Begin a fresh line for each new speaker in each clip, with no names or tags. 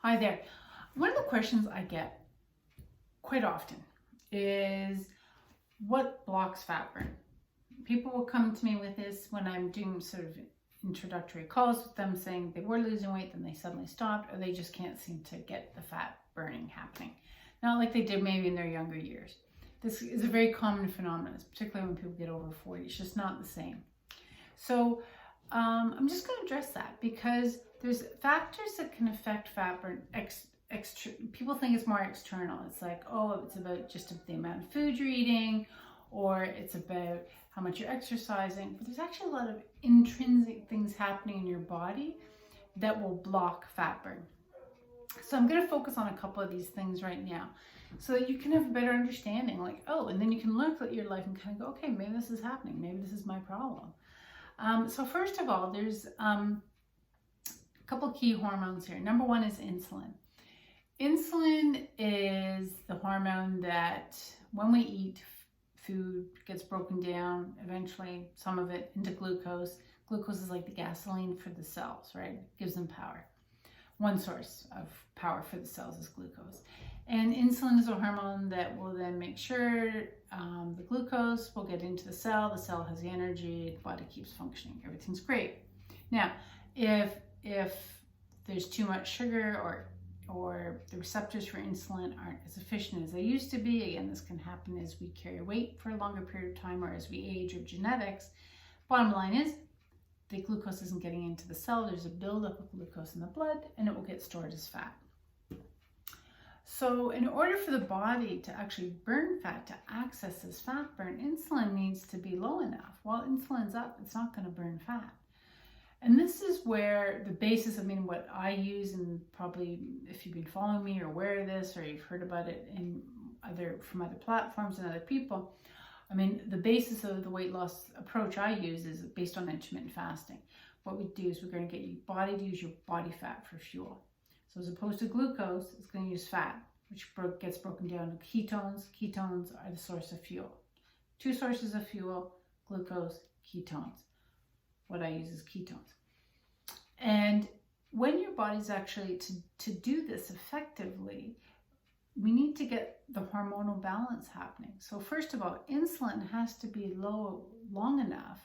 Hi there. One of the questions I get quite often is what blocks fat burn? People will come to me with this when I'm doing sort of introductory calls with them saying they were losing weight, then they suddenly stopped, or they just can't seem to get the fat burning happening. Not like they did maybe in their younger years. This is a very common phenomenon, particularly when people get over 40. It's just not the same. So I'm just going to address that because there's factors that can affect fat burn. People think it's more external. It's like, oh, it's about just the amount of food you're eating, or it's about how much you're exercising. But there's actually a lot of intrinsic things happening in your body that will block fat burn. So I'm going to focus on a couple of these things right now so that you can have a better understanding, like, oh, and then you can look at your life and kind of go, okay, maybe this is happening. Maybe this is my problem. So first of all, there's a couple key hormones here. Number one is insulin. Insulin is the hormone that when we eat, food gets broken down, eventually some of it into glucose. Glucose is like the gasoline for the cells, right? It gives them power. One source of power for the cells is glucose. And insulin is a hormone that will then make sure the glucose will get into the cell has the energy, the body keeps functioning, everything's great. Now, if there's too much sugar or the receptors for insulin aren't as efficient as they used to be, again, this can happen as we carry weight for a longer period of time or as we age or genetics. Bottom line is, the glucose isn't getting into the cell, there's a buildup of glucose in the blood, and it will get stored as fat. So in order for the body to actually burn fat, to access this fat burn, insulin needs to be low enough. While insulin's up, it's not going to burn fat. And this is where the basis, what I use, and probably if you've been following me or aware of this, or you've heard about it from other platforms and other people, the basis of the weight loss approach I use is based on intermittent fasting. What we do is we're going to get your body to use your body fat for fuel. So as opposed to glucose, it's going to use fat, which gets broken down to ketones. Ketones are the source of fuel. Two sources of fuel: glucose, ketones. What I use is ketones. And when your body's actually, to do this effectively, we need to get the hormonal balance happening. So first of all, insulin has to be low long enough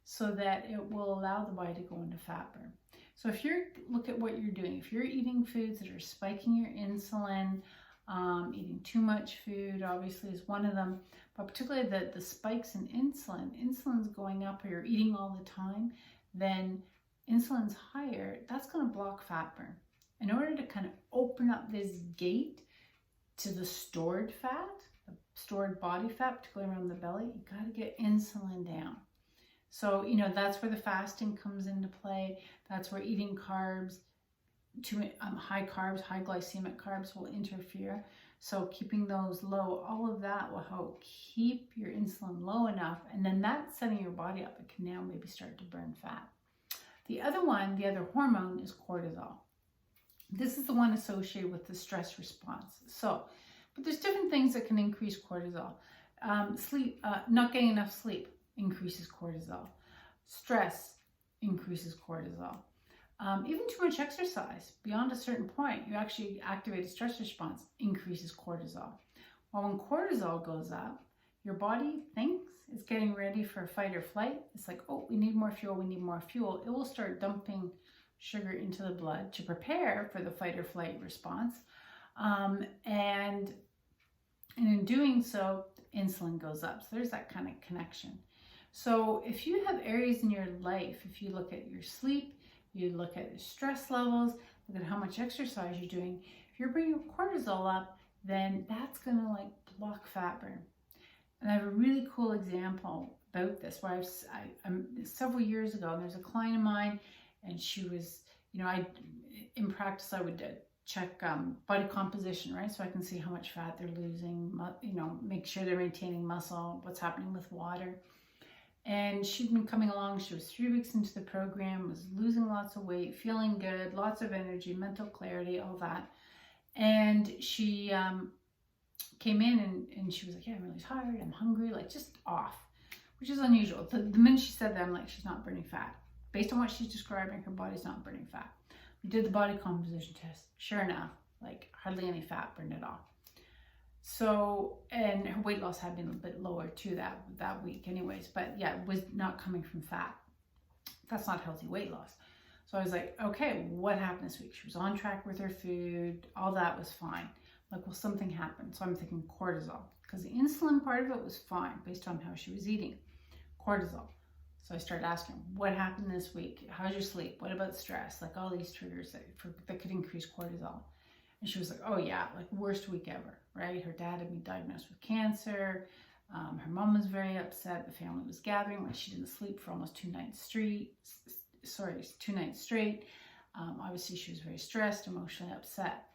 so that it will allow the body to go into fat burn. So if look at what you're doing, if you're eating foods that are spiking your insulin, eating too much food obviously is one of them, but particularly the spikes in insulin's going up, or you're eating all the time, then insulin's higher, that's going to block fat burn. In order to kind of open up this gate to the stored fat, the stored body fat, particularly around the belly, you got to get insulin down. So, that's where the fasting comes into play. That's where eating carbs, high carbs, high glycemic carbs will interfere. So keeping those low, all of that will help keep your insulin low enough. And then that's setting your body up. It can now maybe start to burn fat. The other hormone is cortisol. This is the one associated with the stress response. But there's different things that can increase cortisol. Not getting enough sleep increases cortisol. Stress increases cortisol. Even too much exercise beyond a certain point, you actually activate a stress response, increases cortisol. Well, when cortisol goes up, your body thinks it's getting ready for fight or flight. It's like, oh, we need more fuel, we need more fuel. It will start dumping sugar into the blood to prepare for the fight or flight response. And in doing so, insulin goes up. So there's that kind of connection. So if you have areas in your life, if you look at your sleep, you look at your stress levels, look at how much exercise you're doing, if you're bringing cortisol up, then that's going to block fat burn. And I have a really cool example about this where I'm several years ago, and there's a client of mine, and she was, in practice, I would check body composition, right? So I can see how much fat they're losing, make sure they're maintaining muscle, what's happening with water. And she'd been coming along. She was 3 weeks into the program, was losing lots of weight, feeling good, lots of energy, mental clarity, all that. And she came in and she was like, yeah, I'm really tired, I'm hungry, just off, which is unusual. The minute she said that, I'm like, she's not burning fat. Based on what she's describing, her body's not burning fat. We did the body composition test. Sure enough, like hardly any fat burned at all. So, and her weight loss had been a bit lower too that week anyways, but yeah, it was not coming from fat. That's not healthy weight loss. So I was like, okay, what happened this week? She was on track with her food. All that was fine. Like, well, something happened. So I'm thinking cortisol, because the insulin part of it was fine based on how she was eating. Cortisol. So I started asking, what happened this week? How's your sleep? What about stress? Like all these triggers that could increase cortisol. And she was like, oh yeah, like worst week ever, right? Her dad had been diagnosed with cancer. Her mom was very upset. The family was gathering. Like she didn't sleep for almost 2 nights straight. Obviously she was very stressed, emotionally upset.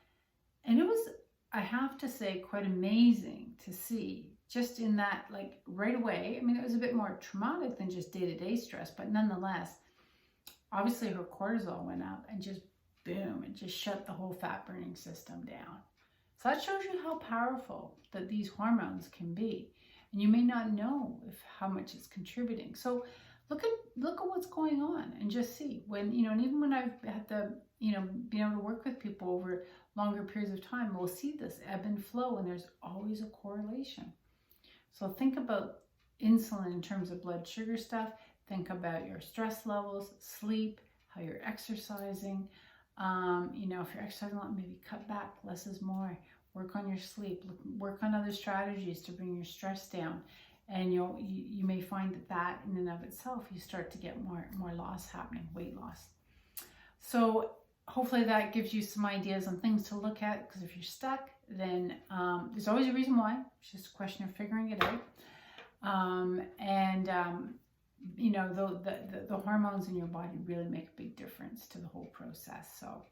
And it was, I have to say, quite amazing to see just in that, like right away. I mean, it was a bit more traumatic than just day-to-day stress, but nonetheless, obviously her cortisol went up and just boom, it just shut the whole fat burning system down. So that shows you how powerful that these hormones can be. And you may not know how much it's contributing. So look at what's going on and just see when, and even when I've had the, been able to work with people over longer periods of time, we'll see this ebb and flow, and there's always a correlation. So think about insulin in terms of blood sugar stuff. Think about your stress levels, sleep, how you're exercising. If you're exercising a lot, maybe cut back, less is more. Work on your sleep, work on other strategies to bring your stress down. And you may find that in and of itself, you start to get more loss happening, weight loss. So hopefully that gives you some ideas on things to look at, because if you're stuck, then there's always a reason why. It's just a question of figuring it out. The hormones in your body really make a big difference to the whole process. So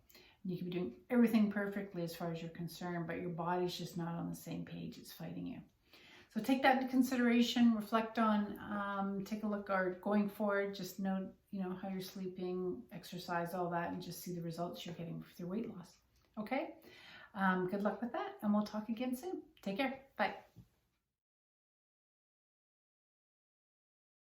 you can be doing everything perfectly as far as you're concerned, but your body's just not on the same page. It's fighting you. So take that into consideration, reflect on, take a look, or going forward, just note, how you're sleeping, exercise, all that, and just see the results you're getting with your weight loss. Okay? Good luck with that, and we'll talk again soon. Take care. Bye.